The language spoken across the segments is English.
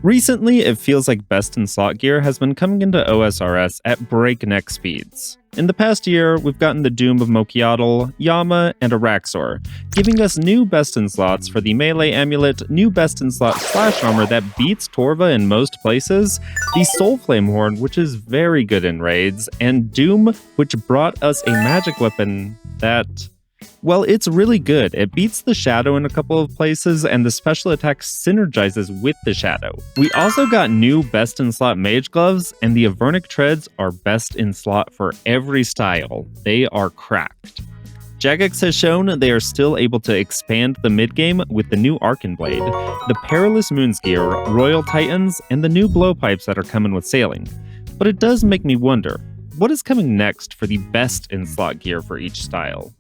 Recently, it feels like best in slot gear has been coming into OSRS at breakneck speeds. In the past year, we've gotten the Doom of Mokiatl, Yama, and Araxor, giving us new best in slots for the Melee Amulet, new best in slot slash armor that beats Torva in most places, the Soul Flame Horn, which is very good in raids, and Doom, which brought us a magic weapon that... well, it's really good. It beats the Shadow in a couple of places, and the special attack synergizes with the Shadow. We also got new best in slot mage gloves, and the Avernic treads are best in slot for every style. They are cracked. Jagex has shown they are still able to expand the mid-game with the new Arcan Blade, the Perilous Moons gear, Royal Titans, and the new blowpipes that are coming with sailing. But it does make me wonder, what is coming next for the best in slot gear for each style?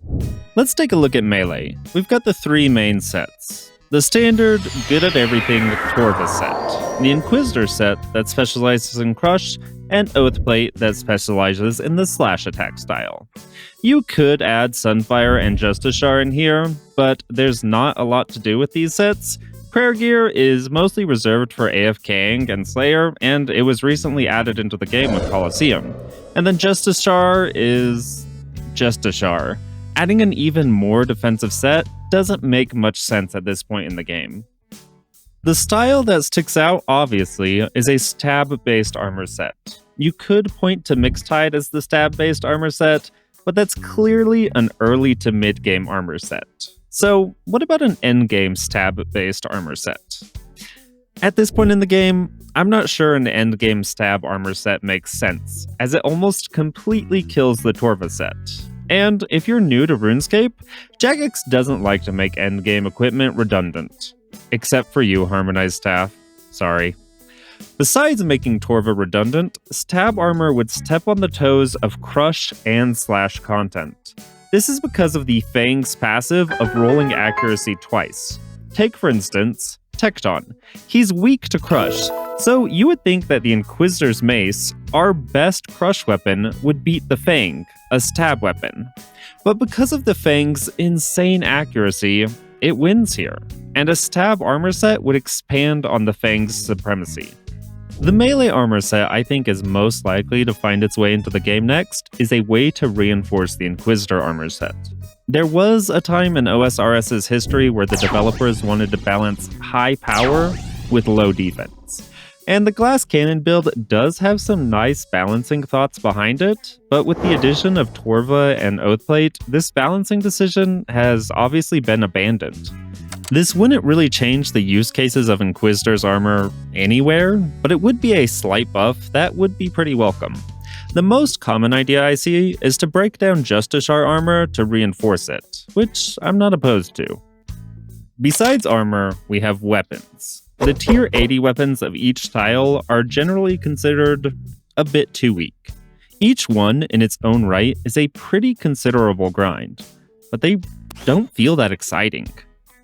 Let's take a look at Melee. We've got the three main sets. The standard, good at everything Torva set, the Inquisitor set that specializes in Crush, and Oathplate that specializes in the slash attack style. You could add Sunfire and Justiciar in here, but there's not a lot to do with these sets. Prayer gear is mostly reserved for AFKing and Slayer, and it was recently added into the game with Colosseum. And then Justiciar is Justiciar. Adding an even more defensive set doesn't make much sense at this point in the game. The style that sticks out, obviously, is a stab-based armor set. You could point to Mixtide as the stab-based armor set, but that's clearly an early to mid-game armor set. So, what about an endgame stab-based armor set? At this point in the game, I'm not sure an endgame stab armor set makes sense, as it almost completely kills the Torva set. And if you're new to RuneScape, Jagex doesn't like to make endgame equipment redundant. Except for you, Harmonized Staff. Sorry. Besides making Torva redundant, stab armor would step on the toes of Crush and Slash content. This is because of the Fang's passive of rolling accuracy twice. Take, for instance, Tecton. He's weak to Crush, so you would think that the Inquisitor's Mace, our best Crush weapon, would beat the Fang, a stab weapon. But because of the Fang's insane accuracy, it wins here, and a stab armor set would expand on the Fang's supremacy. The melee armor set I think is most likely to find its way into the game next is a way to reinforce the Inquisitor armor set. There was a time in OSRS's history where the developers wanted to balance high power with low defense. And the Glass Cannon build does have some nice balancing thoughts behind it, but with the addition of Torva and Oathplate, this balancing decision has obviously been abandoned. This wouldn't really change the use cases of Inquisitor's armor anywhere, but it would be a slight buff that would be pretty welcome. The most common idea I see is to break down Justiciar armor to reinforce it, which I'm not opposed to. Besides armor, we have weapons. The tier 80 weapons of each style are generally considered a bit too weak. Each one, in its own right, is a pretty considerable grind, but they don't feel that exciting.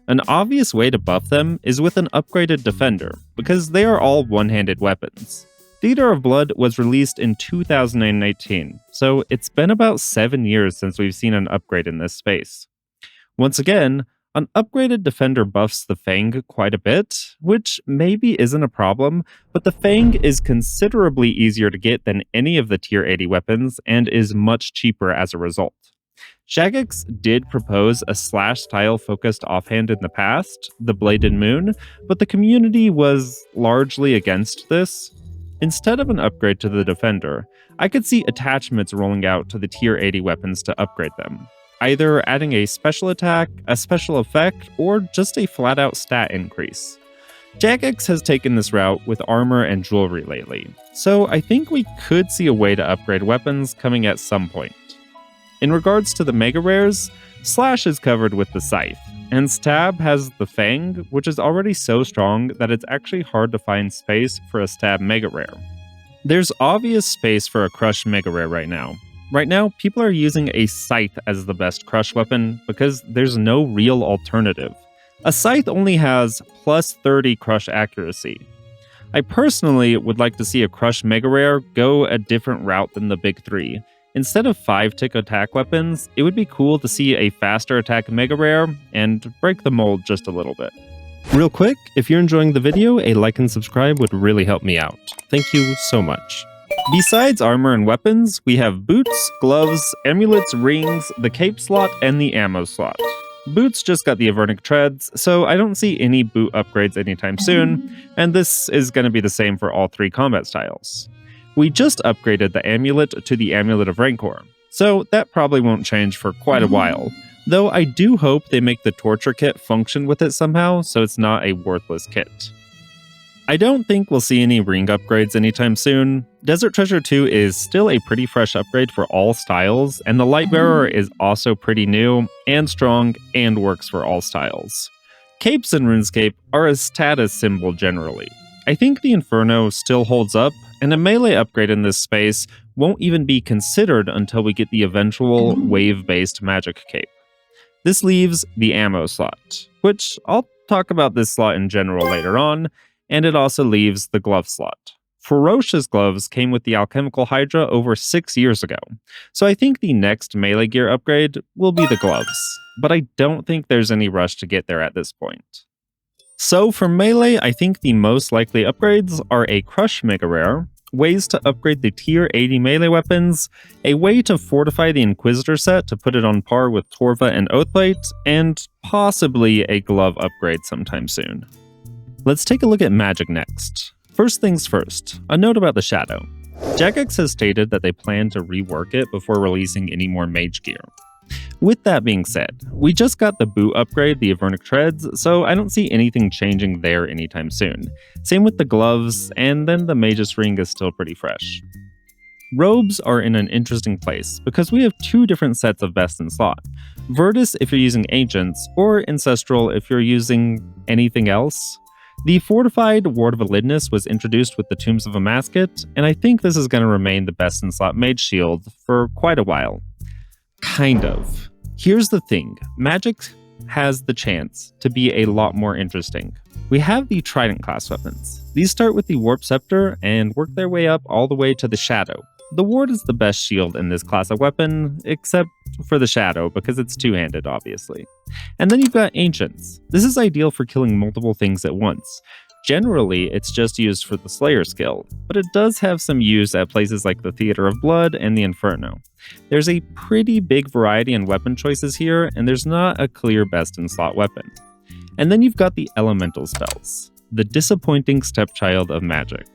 An obvious way to buff them is with an upgraded defender, because they are all one-handed weapons. Theater of Blood was released in 2018, so it's been about 7 years since we've seen an upgrade in this space. Once again, an upgraded defender buffs the Fang quite a bit, which maybe isn't a problem, but the Fang is considerably easier to get than any of the tier 80 weapons and is much cheaper as a result. Jagex did propose a slash style focused offhand in the past, the Bladed Moon, but the community was largely against this. Instead of an upgrade to the defender, I could see attachments rolling out to the tier 80 weapons to upgrade them, either adding a special attack, a special effect, or just a flat out stat increase. Jagex has taken this route with armor and jewelry lately, so I think we could see a way to upgrade weapons coming at some point. In regards to the Mega Rares, Slash is covered with the Scythe, and Stab has the Fang, which is already so strong that it's actually hard to find space for a Stab Mega Rare. There's obvious space for a Crush Mega Rare right now. Right now, people are using a Scythe as the best Crush weapon because there's no real alternative. A Scythe only has plus 30 Crush accuracy. I personally would like to see a Crush Mega Rare go a different route than the big three. Instead of 5-tick attack weapons, it would be cool to see a faster attack Mega Rare and break the mold just a little bit. Real quick, if you're enjoying the video, a like and subscribe would really help me out. Thank you so much. Besides armor and weapons, we have boots, gloves, amulets, rings, the cape slot, and the ammo slot. Boots just got the Avernic treads, so I don't see any boot upgrades anytime soon, and this is going to be the same for all 3 combat styles. We just upgraded the amulet to the Amulet of Rancor, so that probably won't change for quite a while, though I do hope they make the Torture Kit function with it somehow so it's not a worthless kit. I don't think we'll see any ring upgrades anytime soon. Desert Treasure 2 is still a pretty fresh upgrade for all styles, and the Lightbearer is also pretty new and strong and works for all styles. Capes in RuneScape are a status symbol generally. I think the Inferno still holds up, and a melee upgrade in this space won't even be considered until we get the eventual wave-based magic cape. This leaves the ammo slot, which I'll talk about this slot in general later on, and it also leaves the glove slot. Ferocious gloves came with the Alchemical Hydra over 6 years ago, so I think the next melee gear upgrade will be the gloves, but I don't think there's any rush to get there at this point. So for melee, I think the most likely upgrades are a Crush Mega Rare, ways to upgrade the tier 80 melee weapons, a way to fortify the Inquisitor set to put it on par with Torva and Oathplate, and possibly a glove upgrade sometime soon. Let's take a look at magic next. First things first, a note about the Shadow. Jagex has stated that they plan to rework it before releasing any more mage gear. With that being said, we just got the boot upgrade, the Avernic treads, so I don't see anything changing there anytime soon. Same with the gloves, and then the mage's ring is still pretty fresh. Robes are in an interesting place because we have 2 different sets of best in slot. Virtus if you're using Ancients, or Ancestral if you're using anything else. The fortified Ward of Elidness was introduced with the Tombs of Amasket, and I think this is going to remain the best in slot mage shield for quite a while. Kind of. Here's the thing, magic has the chance to be a lot more interesting. We have the Trident class weapons. These start with the Warp Scepter and work their way up all the way to the Shadow. The Ward is the best shield in this class of weapon, except for the Shadow, because it's two-handed, obviously. And then you've got Ancients. This is ideal for killing multiple things at once. Generally, it's just used for the Slayer skill, but it does have some use at places like the Theater of Blood and the Inferno. There's a pretty big variety in weapon choices here, and there's not a clear best-in-slot weapon. And then you've got the Elemental spells, the disappointing stepchild of magic.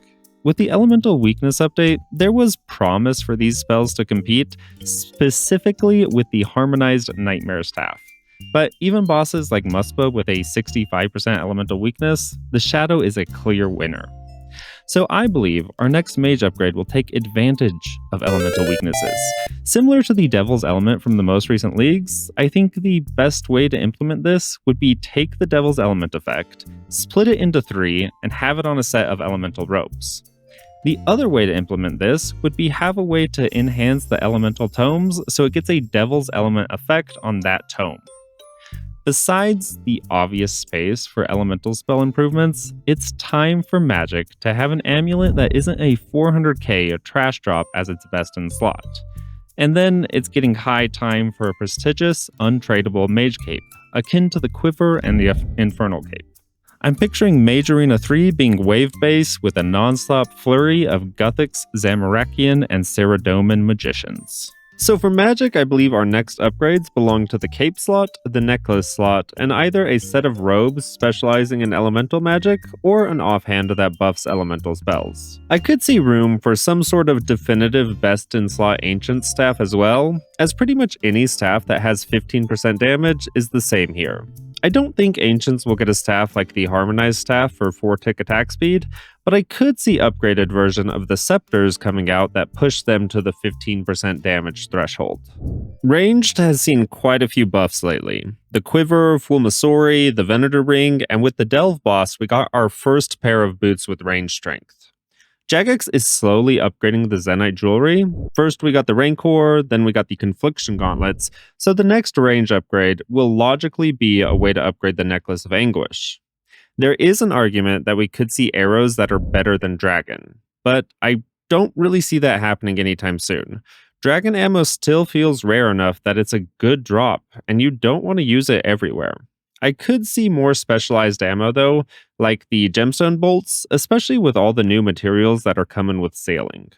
With the Elemental Weakness update, there was promise for these spells to compete, specifically with the Harmonized Nightmare Staff. But even bosses like Muspa with a 65% Elemental Weakness, the Shadow is a clear winner. So I believe our next mage upgrade will take advantage of elemental weaknesses. Similar to the Devil's Element from the most recent leagues, I think the best way to implement this would be take the Devil's Element effect, split it into 3, and have it on a set of elemental robes. The other way to implement this would be have a way to enhance the elemental tomes so it gets a Devil's Element effect on that tome. Besides the obvious space for elemental spell improvements, it's time for Magic to have an amulet that isn't a 400k trash drop as its best in slot. And then it's getting high time for a prestigious, untradeable Mage Cape, akin to the Quiver and the Infernal Cape. I'm picturing Mage Arena 3 being wave-based with a non-stop flurry of Guthics, Zamorakian, and Saradomin magicians. So for Magic, I believe our next upgrades belong to the Cape slot, the Necklace slot, and either a set of robes specializing in elemental magic, or an offhand that buffs elemental spells. I could see room for some sort of definitive best-in-slot Ancient staff as well, as pretty much any staff that has 15% damage is the same here. I don't think Ancients will get a staff like the Harmonized staff for 4-tick attack speed, but I could see upgraded version of the Scepters coming out that push them to the 15% damage threshold. Ranged has seen quite a few buffs lately. The Quiver, Fulmasori, the Venator Ring, and with the Delve boss, we got our first pair of boots with range strength. Jagex is slowly upgrading the Zenite jewelry. First we got the Rancor, then we got the Confliction gauntlets, so the next range upgrade will logically be a way to upgrade the Necklace of Anguish. There is an argument that we could see arrows that are better than Dragon, but I don't really see that happening anytime soon. Dragon ammo still feels rare enough that it's a good drop, and you don't want to use it everywhere. I could see more specialized ammo though, like the gemstone bolts, especially with all the new materials that are coming with sailing.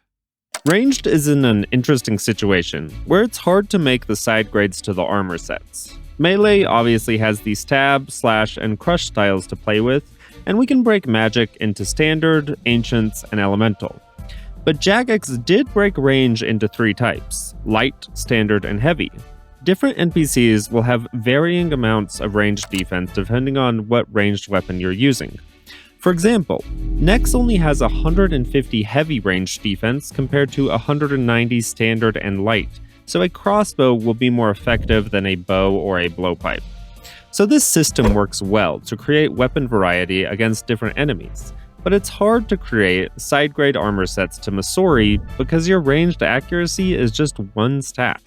Ranged is in an interesting situation, where it's hard to make the side grades to the armor sets. Melee obviously has these stab, slash, and crush styles to play with, and we can break magic into standard, ancients, and elemental. But Jagex did break range into 3 types: light, standard, and heavy. Different NPCs will have varying amounts of ranged defense depending on what ranged weapon you're using. For example, Nex only has 150 heavy ranged defense compared to 190 standard and light, so a crossbow will be more effective than a bow or a blowpipe. So this system works well to create weapon variety against different enemies, but it's hard to create side-grade armor sets to Masori because your ranged accuracy is just 1 stat.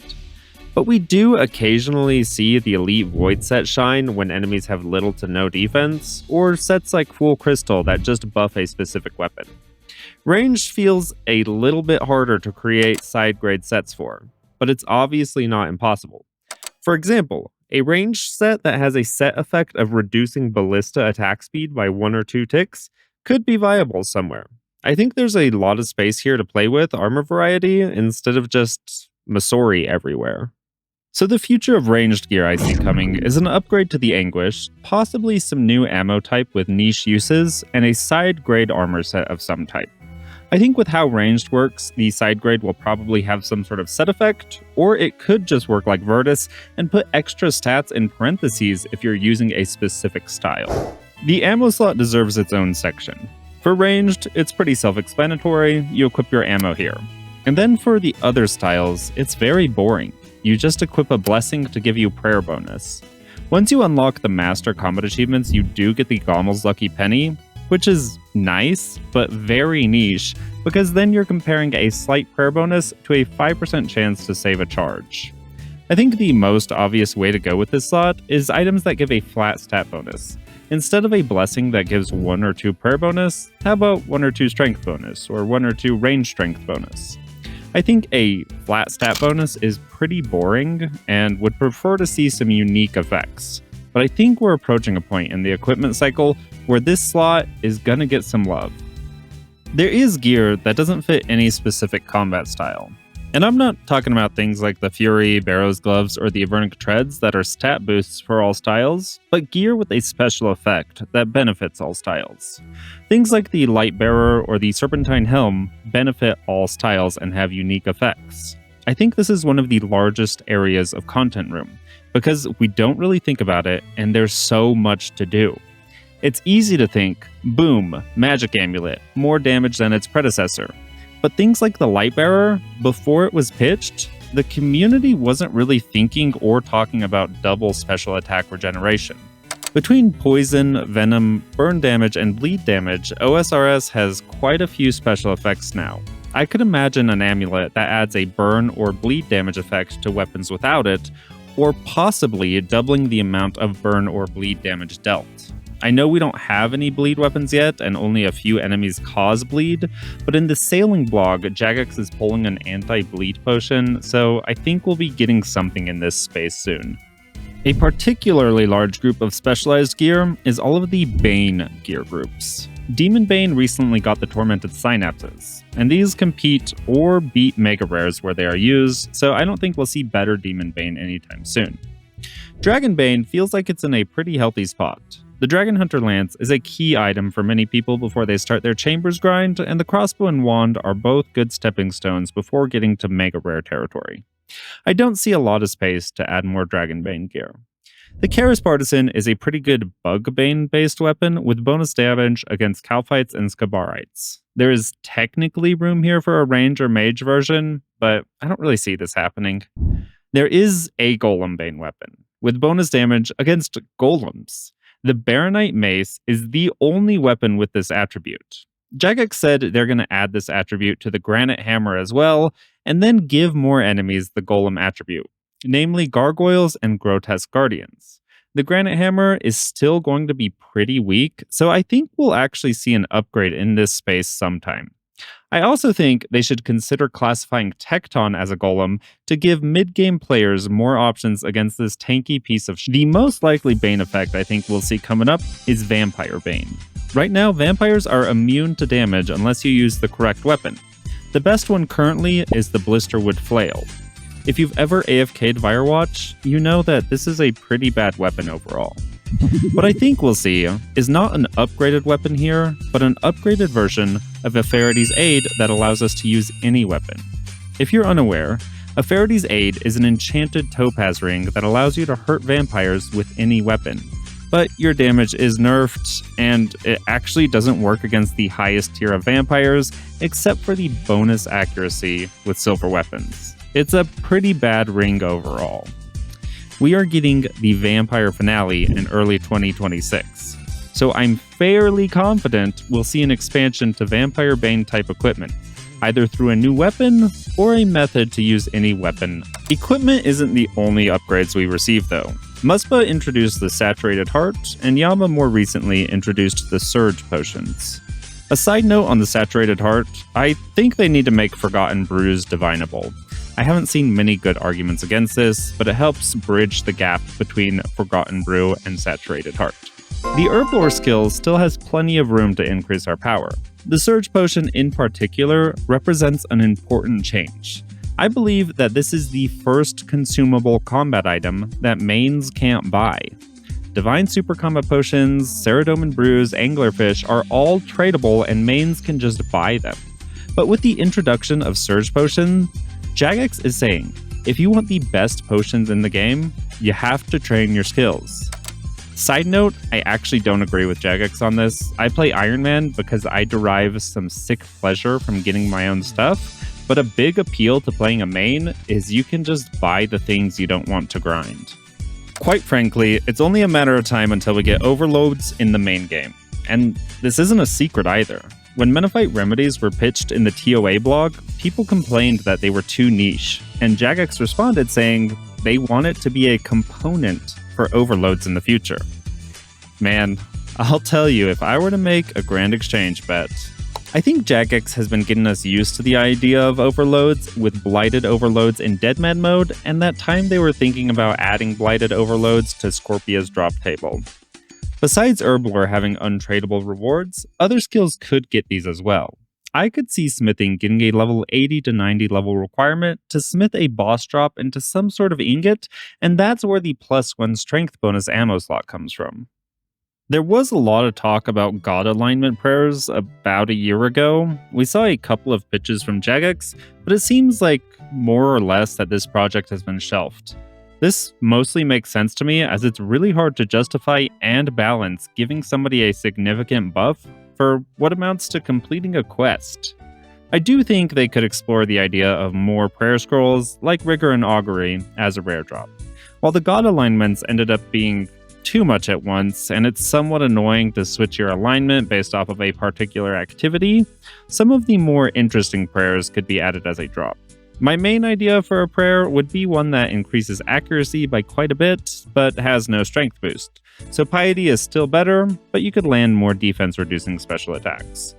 But we do occasionally see the Elite Void set shine when enemies have little to no defense, or sets like Full Crystal that just buff a specific weapon. Ranged feels a little bit harder to create side-grade sets for, but it's obviously not impossible. For example, a ranged set that has a set effect of reducing ballista attack speed by 1 or 2 ticks could be viable somewhere. I think there's a lot of space here to play with armor variety instead of just Masori everywhere. So the future of ranged gear I see coming is an upgrade to the Anguish, possibly some new ammo type with niche uses, and a side grade armor set of some type. I think with how ranged works, the side grade will probably have some sort of set effect, or it could just work like Virtus and put extra stats in parentheses if you're using a specific style. The ammo slot deserves its own section. For ranged, it's pretty self-explanatory, you equip your ammo here. And then for the other styles, it's very boring. You just equip a blessing to give you prayer bonus. Once you unlock the master combat achievements, you do get the Gommel's Lucky Penny, which is nice, but very niche, because then you're comparing a slight prayer bonus to a 5% chance to save a charge. I think the most obvious way to go with this slot is items that give a flat stat bonus. Instead of a blessing that gives 1 or 2 prayer bonus, how about 1 or 2 strength bonus, or 1 or 2 range strength bonus? I think a flat stat bonus is pretty boring and would prefer to see some unique effects. But I think we're approaching a point in the equipment cycle where this slot is gonna get some love. There is gear that doesn't fit any specific combat style. And I'm not talking about things like the Fury, Barrow's Gloves, or the Avernic Treads that are stat boosts for all styles, but gear with a special effect that benefits all styles. Things like the Light Bearer or the Serpentine Helm benefit all styles and have unique effects. I think this is one of the largest areas of content room, because we don't really think about it and there's so much to do. It's easy to think, boom, magic amulet, more damage than its predecessor. But things like the Lightbearer, before it was pitched, the community wasn't really thinking or talking about double special attack regeneration. Between poison, venom, burn damage, and bleed damage, OSRS has quite a few special effects now. I could imagine an amulet that adds a burn or bleed damage effect to weapons without it, or possibly doubling the amount of burn or bleed damage dealt. I know we don't have any bleed weapons yet, and only a few enemies cause bleed, but in the sailing blog, Jagex is pulling an anti-bleed potion, so I think we'll be getting something in this space soon. A particularly large group of specialized gear is all of the Bane gear groups. Demon Bane recently got the Tormented Synapses, and these compete or beat Mega Rares where they are used, so I don't think we'll see better Demon Bane anytime soon. Dragon Bane feels like it's in a pretty healthy spot. The Dragon Hunter Lance is a key item for many people before they start their Chambers grind, and the Crossbow and Wand are both good stepping stones before getting to Mega Rare territory. I don't see a lot of space to add more Dragonbane gear. The Karis Partisan is a pretty good Bugbane-based weapon with bonus damage against Kalphites and Skabarites. There is technically room here for a range or mage version, but I don't really see this happening. There is a Golem-Bane weapon, with bonus damage against golems. The Baronite Mace is the only weapon with this attribute. Jagex said they're going to add this attribute to the Granite Hammer as well, and then give more enemies the Golem attribute, namely Gargoyles and Grotesque Guardians. The Granite Hammer is still going to be pretty weak, so I think we'll actually see an upgrade in this space sometime. I also think they should consider classifying Tecton as a golem to give mid-game players more options against this tanky piece of The most likely Bane effect I think we'll see coming up is Vampire Bane. Right now, vampires are immune to damage unless you use the correct weapon. The best one currently is the Blisterwood Flail. If you've ever AFK'd Firewatch, you know that this is a pretty bad weapon overall. What I think we'll see is not an upgraded weapon here, but an upgraded version of a Farady's Aid that allows us to use any weapon. If you're unaware, a Farady's Aid is an enchanted topaz ring that allows you to hurt vampires with any weapon. But your damage is nerfed, and it actually doesn't work against the highest tier of vampires, except for the bonus accuracy with silver weapons. It's a pretty bad ring overall. We are getting the Vampire Finale in early 2026, so I'm fairly confident we'll see an expansion to Vampire Bane type equipment, either through a new weapon or a method to use any weapon. Equipment isn't the only upgrades we receive though. Muspa introduced the Saturated Heart, and Yama more recently introduced the Surge Potions. A side note on the Saturated Heart, I think they need to make Forgotten Brews divinable. I haven't seen many good arguments against this, but it helps bridge the gap between Forgotten Brew and Saturated Heart. The Herb Lore skill still has plenty of room to increase our power. The Surge Potion in particular represents an important change. I believe that this is the first consumable combat item that mains can't buy. Divine Super Combat Potions, Ceradomin Brews, Anglerfish are all tradable and mains can just buy them. But with the introduction of Surge Potion, Jagex is saying, if you want the best potions in the game, you have to train your skills. Side note, I actually don't agree with Jagex on this. I play Ironman because I derive some sick pleasure from getting my own stuff, but a big appeal to playing a main is you can just buy the things you don't want to grind. Quite frankly, it's only a matter of time until we get overloads in the main game. And this isn't a secret either. When Menophyte remedies were pitched in the TOA blog, people complained that they were too niche, and Jagex responded saying they want it to be a component for overloads in the future. Man, I'll tell you, if I were to make a grand exchange bet, I think Jagex has been getting us used to the idea of overloads with blighted overloads in Deadman mode, and that time they were thinking about adding blighted overloads to Scorpia's drop table. Besides Herb Lore having untradeable rewards, other skills could get these as well. I could see smithing getting a level 80 to 90 level requirement to smith a boss drop into some sort of ingot, and that's where the +1 strength bonus ammo slot comes from. There was a lot of talk about God alignment prayers about a year ago. We saw a couple of pitches from Jagex, but it seems like more or less that this project has been shelved. This mostly makes sense to me as it's really hard to justify and balance giving somebody a significant buff for what amounts to completing a quest. I do think they could explore the idea of more prayer scrolls like Rigor and Augury as a rare drop. While the God alignments ended up being too much at once, and it's somewhat annoying to switch your alignment based off of a particular activity, some of the more interesting prayers could be added as a drop. My main idea for a prayer would be one that increases accuracy by quite a bit, but has no strength boost. So Piety is still better, but you could land more defense-reducing special attacks.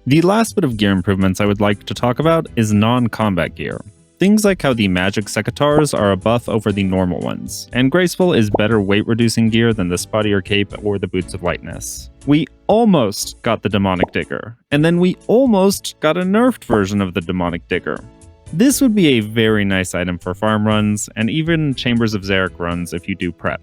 The last bit of gear improvements I would like to talk about is non-combat gear. Things like how the magic secateurs are a buff over the normal ones, and Graceful is better weight-reducing gear than the Spottier Cape or the Boots of Lightness. We almost got the Demonic Digger, and then we almost got a nerfed version of the Demonic Digger. This would be a very nice item for farm runs, and even Chambers of Xeric runs if you do prep.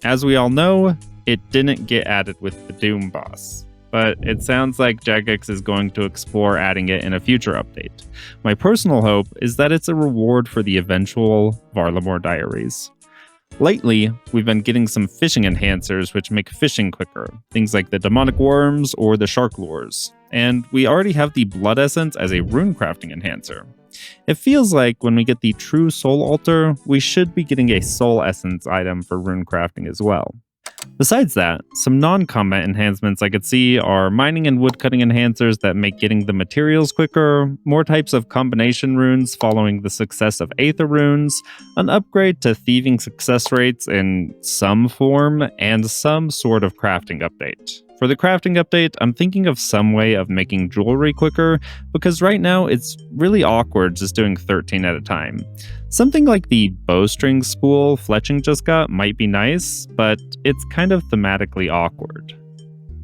As we all know, it didn't get added with the Doom boss, but it sounds like Jagex is going to explore adding it in a future update. My personal hope is that it's a reward for the eventual Varlamore Diaries. Lately, we've been getting some fishing enhancers which make fishing quicker, things like the Demonic Worms or the Shark Lures, and we already have the Blood Essence as a rune crafting enhancer. It feels like when we get the true Soul Altar, we should be getting a Soul Essence item for rune crafting as well. Besides that, some non-combat enhancements I could see are mining and woodcutting enhancers that make getting the materials quicker, more types of combination runes following the success of Aether runes, an upgrade to thieving success rates in some form, and some sort of crafting update. For the crafting update, I'm thinking of some way of making jewelry quicker, because right now it's really awkward just doing 13 at a time. Something like the bowstring spool Fletching just got might be nice, but it's kind of thematically awkward.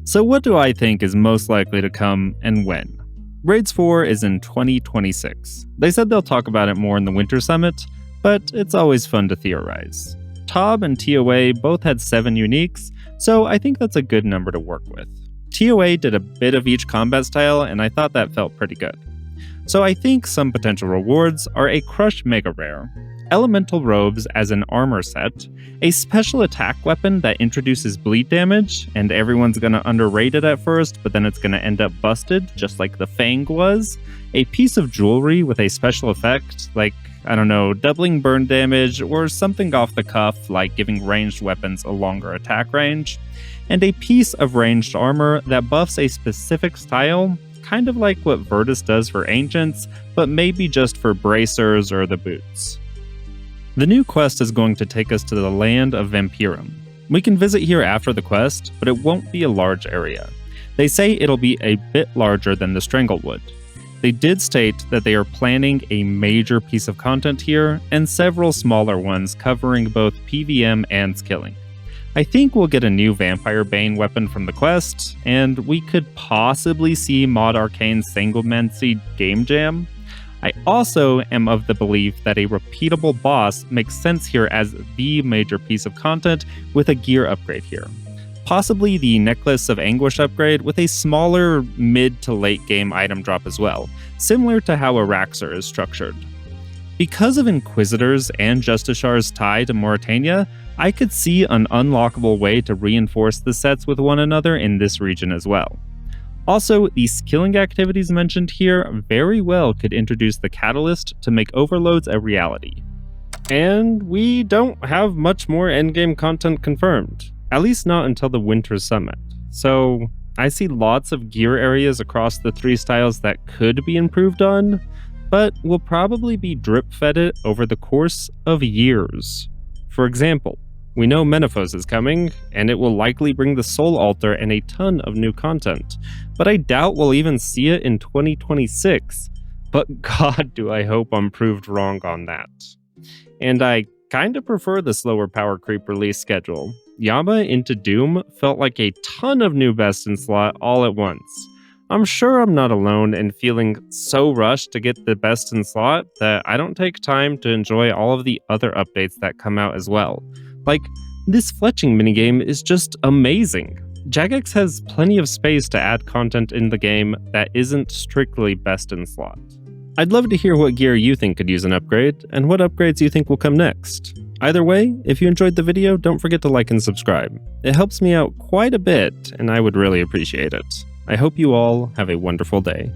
So what do I think is most likely to come and when? Raids 4 is in 2026. They said they'll talk about it more in the Winter Summit, but it's always fun to theorize. Tob and TOA both had 7 uniques, so I think that's a good number to work with. TOA did a bit of each combat style, and I thought that felt pretty good. So I think some potential rewards are a Crush Mega Rare, Elemental Robes as an armor set, a special attack weapon that introduces bleed damage, and everyone's gonna underrate it at first, but then it's gonna end up busted, just like the Fang was, a piece of jewelry with a special effect, like, I don't know, doubling burn damage, or something off the cuff like giving ranged weapons a longer attack range, and a piece of ranged armor that buffs a specific style, kind of like what Virtus does for Ancients, but maybe just for Bracers or the boots. The new quest is going to take us to the land of Vampirum. We can visit here after the quest, but it won't be a large area. They say it'll be a bit larger than the Stranglewood. They did state that they are planning a major piece of content here, and several smaller ones covering both PVM and skilling. I think we'll get a new Vampire Bane weapon from the quest, and we could possibly see Mod Arcane's Sanglemancy Game Jam. I also am of the belief that a repeatable boss makes sense here as the major piece of content with a gear upgrade here. Possibly the Necklace of Anguish upgrade with a smaller mid to late game item drop as well, similar to how Araxor is structured. Because of Inquisitors and Justichar's tie to Mauritania, I could see an unlockable way to reinforce the sets with one another in this region as well. Also, the skilling activities mentioned here very well could introduce the catalyst to make overloads a reality. And we don't have much more endgame content confirmed. At least not until the Winter Summit. So I see lots of gear areas across the 3 styles that could be improved on, but will probably be drip-fed it over the course of years. For example, we know Menaphos is coming, and it will likely bring the Soul Altar and a ton of new content, but I doubt we'll even see it in 2026. But God, do I hope I'm proved wrong on that. And I kinda prefer the slower power creep release schedule. Yama into Doom felt like a ton of new best in slot all at once. I'm sure I'm not alone in feeling so rushed to get the best in slot that I don't take time to enjoy all of the other updates that come out as well. Like, this fletching minigame is just amazing. Jagex has plenty of space to add content in the game that isn't strictly best in slot. I'd love to hear what gear you think could use an upgrade, and what upgrades you think will come next. Either way, if you enjoyed the video, don't forget to like and subscribe. It helps me out quite a bit, and I would really appreciate it. I hope you all have a wonderful day.